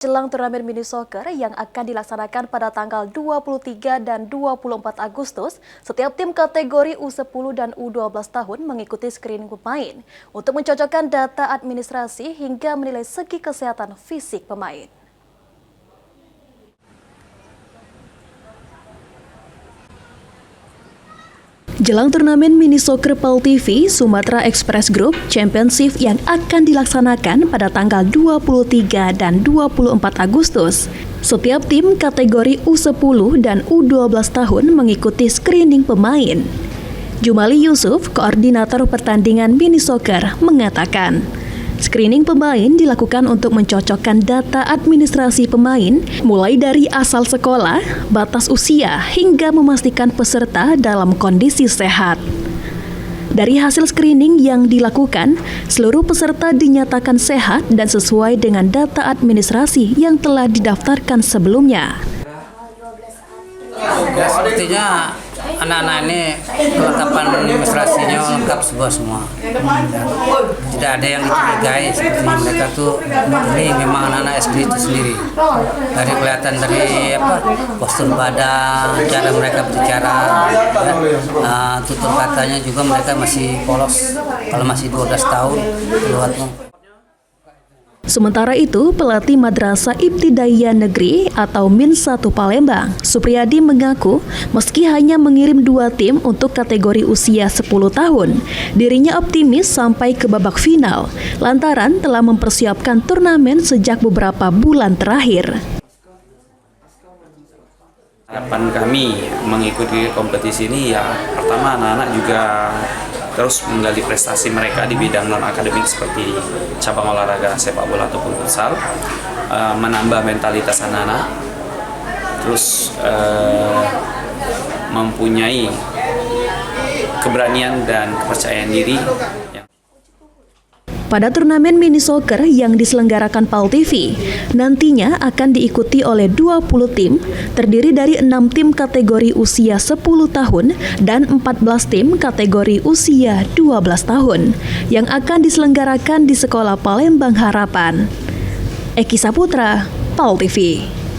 Jelang turnamen mini soccer yang akan dilaksanakan pada tanggal 23 dan 24 Agustus, setiap tim kategori U10 dan U12 tahun mengikuti screening pemain untuk mencocokkan data administrasi hingga menilai segi kesehatan fisik pemain. Jelang turnamen mini soccer PAL TV Sumatera Express Group Championship yang akan dilaksanakan pada tanggal 23 dan 24 Agustus, setiap tim kategori U10 dan U12 tahun mengikuti screening pemain. Jumali Yusuf, koordinator pertandingan mini soccer, mengatakan, screening pemain dilakukan untuk mencocokkan data administrasi pemain mulai dari asal sekolah, batas usia, hingga memastikan peserta dalam kondisi sehat. Dari hasil screening yang dilakukan, seluruh peserta dinyatakan sehat dan sesuai dengan data administrasi yang telah didaftarkan sebelumnya. Ya, sepertinya anak-anak ini kelengkapan administrasinya lengkap semua. Tidak ada yang dicurigai, sepertinya mereka tuh ini memang anak-anak SD itu sendiri. Dari kelihatan dari postur badan, cara mereka berbicara, tutur katanya juga mereka masih polos. Kalau masih 12 tahun keluarnya. Sementara itu, pelatih Madrasah Ibtidaiyah Negeri atau Min 1 Palembang, Supriyadi mengaku meski hanya mengirim 2 tim untuk kategori usia 10 tahun, dirinya optimis sampai ke babak final, lantaran telah mempersiapkan turnamen sejak beberapa bulan terakhir. Harapan kami mengikuti kompetisi ini ya, pertama anak-anak juga terus menggali prestasi mereka di bidang non-akademik seperti cabang olahraga sepak bola ataupun futsal, menambah mentalitas anak-anak, terus mempunyai keberanian dan kepercayaan diri. Pada turnamen mini soccer yang diselenggarakan PAL TV, nantinya akan diikuti oleh 20 tim, terdiri dari 6 tim kategori usia 10 tahun dan 14 tim kategori usia 12 tahun, yang akan diselenggarakan di Sekolah Palembang Harapan. Eki Saputra, PAL TV.